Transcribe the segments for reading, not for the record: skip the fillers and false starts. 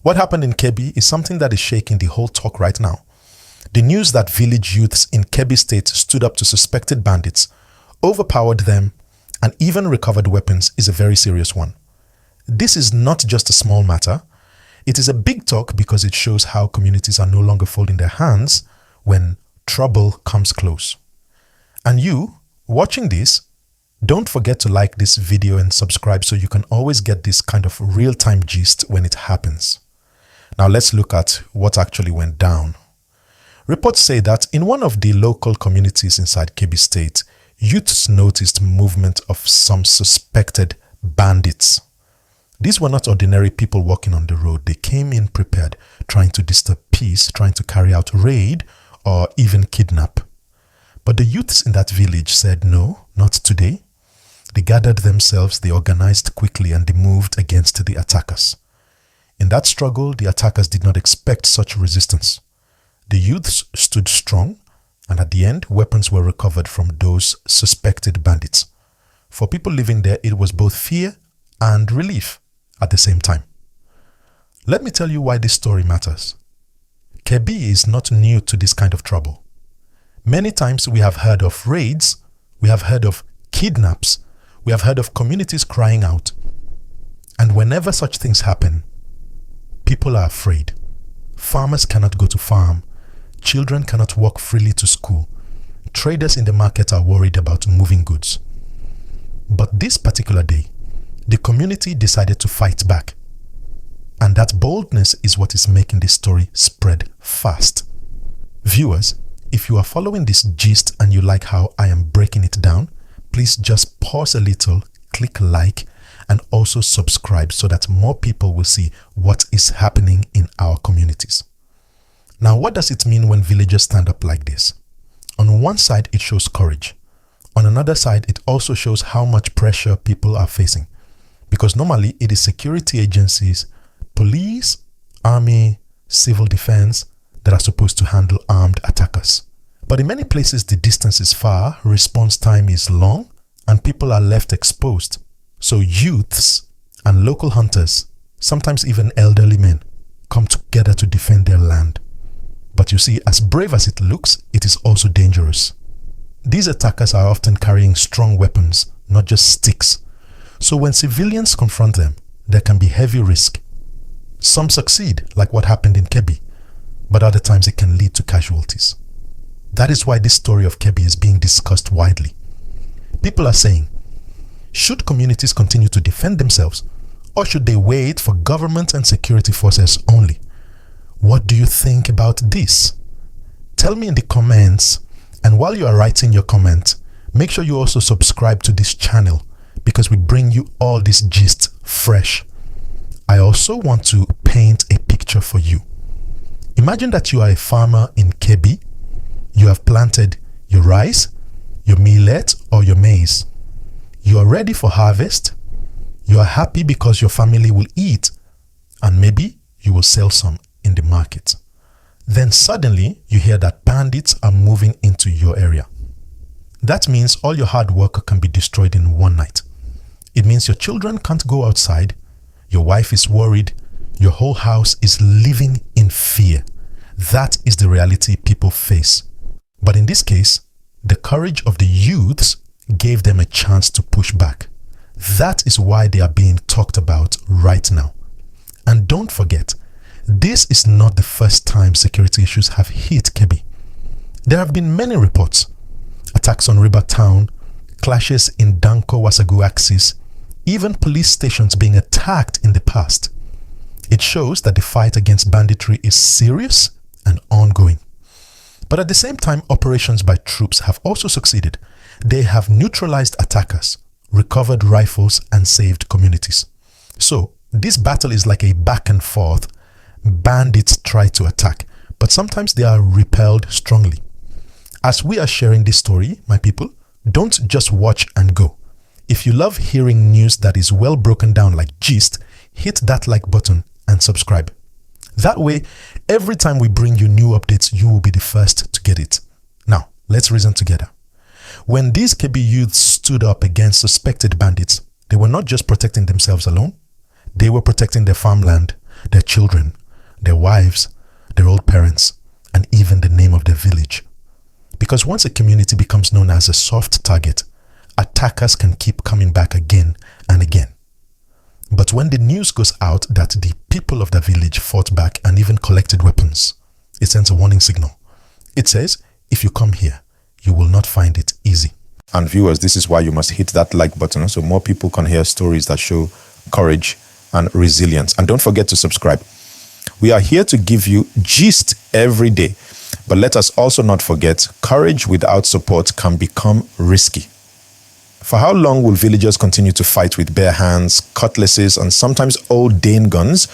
What happened in Kebbi is something that is shaking the whole talk right now. The news that village youths in Kebbi State stood up to suspected bandits, overpowered them, and even recovered weapons is a very serious one. This is not just a small matter. It is a big talk because it shows how communities are no longer folding their hands when trouble comes close. And you, watching this, don't forget to like this video and subscribe so you can always get this kind of real-time gist when it happens. Now let's look at what actually went down. Reports say that in one of the local communities inside Kebbi State, youths noticed movement of some suspected bandits. These were not ordinary people walking on the road. They came in prepared, trying to disturb peace, trying to carry out raid or even kidnap. But the youths in that village said, no, not today. They gathered themselves, they organized quickly, and they moved against the attackers. In that struggle, the attackers did not expect such resistance. The youths stood strong, and at the end, weapons were recovered from those suspected bandits. For people living there, it was both fear and relief at the same time. Let me tell you why this story matters. Kebbi is not new to this kind of trouble. Many times we have heard of raids, we have heard of kidnaps, we have heard of communities crying out. And whenever such things happen, people are afraid. Farmers cannot go to farm. Children cannot walk freely to school. Traders in the market are worried about moving goods. But this particular day, the community decided to fight back. And that boldness is what is making this story spread fast. Viewers, if you are following this gist and you like how I am breaking it down, please just pause a little, click like, and also subscribe so that more people will see what is happening in our communities. Now, what does it mean when villagers stand up like this? On one side, it shows courage. On another side, it also shows how much pressure people are facing. Because normally, it is security agencies, police, army, civil defense that are supposed to handle armed attackers. But in many places, the distance is far, response time is long, and people are left exposed. So youths and local hunters, sometimes even elderly men, come together to defend their land. But you see, as brave as it looks, it is also dangerous. These attackers are often carrying strong weapons, not just sticks. So when civilians confront them, there can be heavy risk. Some succeed, like what happened in Kebbi, but other times it can lead to casualties. That is why this story of Kebbi is being discussed widely. People are saying, should communities continue to defend themselves, or should they wait for government and security forces only? What do you think about this? Tell me in the comments, and while you are writing your comment, make sure you also subscribe to this channel because we bring you all this gist fresh. I also want to paint a picture for you. Imagine that you are a farmer in Kebbi. You have planted your rice, your millet, or your maize. You are ready for harvest. You are happy because your family will eat, and maybe you will sell some in the market. Then suddenly you hear that bandits are moving into your area. That means all your hard work can be destroyed in one night. It means your children can't go outside, your wife is worried, your whole house is living in fear. That is the reality people face. But in this case, the courage of the youths gave them a chance to push back. That is why they are being talked about right now. And don't forget, this is not the first time security issues have hit Kebbi. There have been many reports. Attacks on River Town, clashes in Danko-Wasagu axis, even police stations being attacked in the past. It shows that the fight against banditry is serious and ongoing. But at the same time, operations by troops have also succeeded. They have neutralized attackers, recovered rifles, and saved communities. So, this battle is like a back and forth. Bandits try to attack, but sometimes they are repelled strongly. As we are sharing this story, my people, don't just watch and go. If you love hearing news that is well broken down like gist, hit that like button and subscribe. That way, every time we bring you new updates, you will be the first to get it. Now, let's reason together. When these Kebbi youths stood up against suspected bandits, they were not just protecting themselves alone. They were protecting their farmland, their children, their wives, their old parents, and even the name of their village. Because once a community becomes known as a soft target, attackers can keep coming back again and again. But when the news goes out that the people of the village fought back and even collected weapons, it sends a warning signal. It says, if you come here, you will not find it easy. And viewers, this is why you must hit that like button so more people can hear stories that show courage and resilience. And don't forget to subscribe. We are here to give you gist every day. But let us also not forget, courage without support can become risky. For how long will villagers continue to fight with bare hands, cutlasses, and sometimes old Dane guns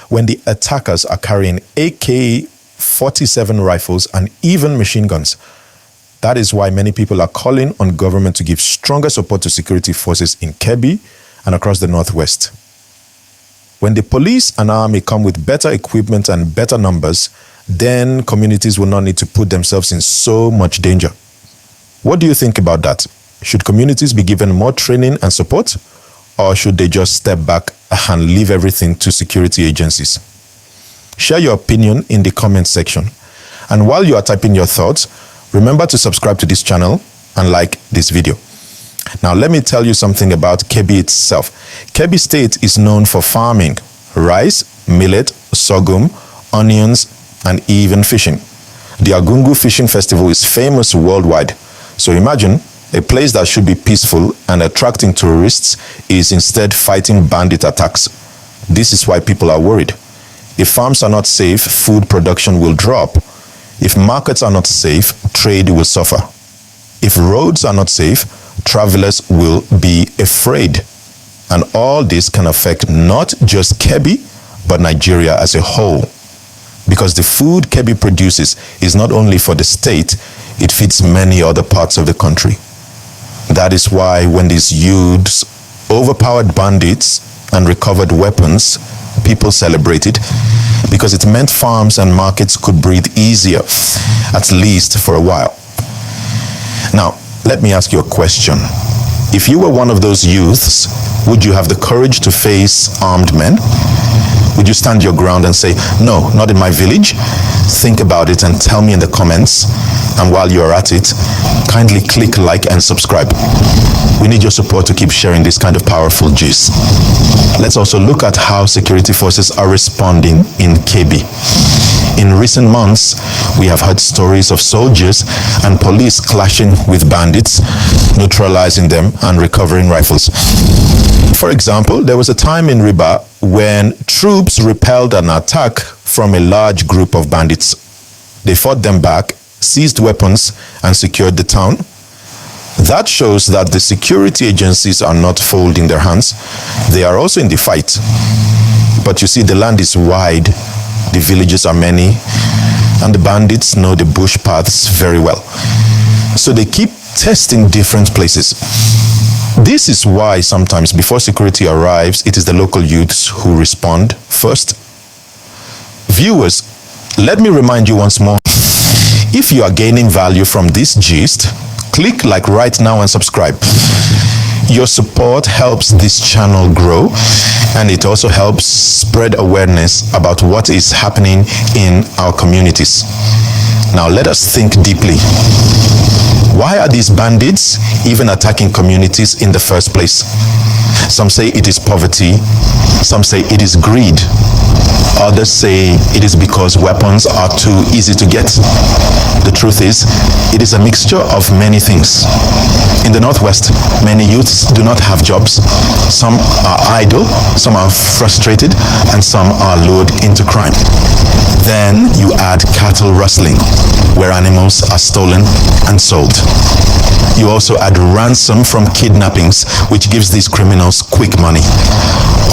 when the attackers are carrying AK-47 rifles and even machine guns? That is why many people are calling on government to give stronger support to security forces in Kebbi and across the Northwest. When the police and army come with better equipment and better numbers, then communities will not need to put themselves in so much danger. What do you think about that? Should communities be given more training and support, or should they just step back and leave everything to security agencies? Share your opinion in the comment section. And while you are typing your thoughts, remember to subscribe to this channel and like this video. Now, let me tell you something about Kebbi itself. Kebbi State is known for farming, rice, millet, sorghum, onions, and even fishing. The Argungu Fishing Festival is famous worldwide. So imagine a place that should be peaceful and attracting tourists is instead fighting bandit attacks. This is why people are worried. If farms are not safe, food production will drop. If markets are not safe, trade will suffer. If roads are not safe, travelers will be afraid. And all this can affect not just Kebbi, but Nigeria as a whole. Because the food Kebbi produces is not only for the state, it feeds many other parts of the country. That is why when these youths overpowered bandits and recovered weapons, people celebrated, because it meant farms and markets could breathe easier, at least for a while. Now, let me ask you a question. If you were one of those youths, would you have the courage to face armed men? Would you stand your ground and say, no, not in my village? Think about it and tell me in the comments. And while you're at it, kindly click like and subscribe. We need your support to keep sharing this kind of powerful gist. Let's also look at how security forces are responding in Kebbi. In recent months, we have heard stories of soldiers and police clashing with bandits, neutralizing them and recovering rifles. For example, there was a time in Riba when troops repelled an attack from a large group of bandits. They fought them back, seized weapons, and secured the town. That shows that the security agencies are not folding their hands. They are also in the fight. But you see, the land is wide, the villages are many, and the bandits know the bush paths very well. So they keep testing different places. This is why sometimes before security arrives, it is the local youths who respond first. Viewers, let me remind you once more, if you are gaining value from this gist, click like right now and subscribe. Your support helps this channel grow, and it also helps spread awareness about what is happening in our communities. Now let us think deeply. Why are these bandits even attacking communities in the first place? Some say it is poverty, some say it is greed. Others say it is because weapons are too easy to get. The truth is, it is a mixture of many things. In the Northwest, many youths do not have jobs. Some are idle, some are frustrated, and some are lured into crime. Then you add cattle rustling, where animals are stolen and sold. You also add ransom from kidnappings, which gives these criminals quick money.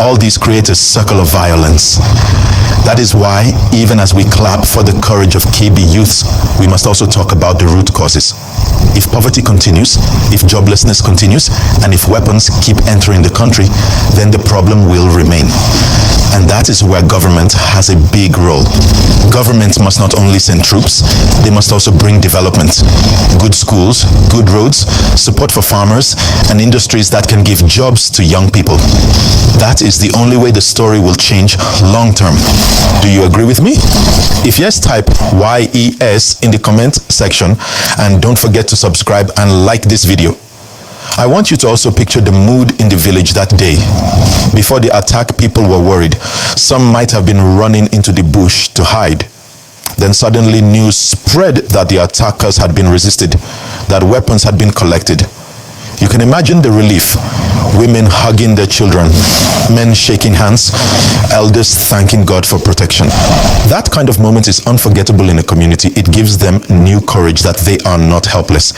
All these create a circle of violence. That is why, even as we clap for the courage of Kebbi youths, we must also talk about the root causes. If poverty continues, if joblessness continues, and if weapons keep entering the country, then the problem will remain. And that is where government has a big role. Government must not only send troops, they must also bring development. Good schools, good roads, support for farmers, and industries that can give jobs to young people. That is the only way the story will change long term. Do you agree with me? If yes, type YES in the comment section, and don't forget to subscribe and like this video. I want you to also picture the mood in the village that day. Before the attack, people were worried. Some might have been running into the bush to hide. Then suddenly news spread that the attackers had been resisted, that weapons had been collected. You can imagine the relief. Women hugging their children, men shaking hands, elders thanking God for protection. That kind of moment is unforgettable in a community. It gives them new courage that they are not helpless.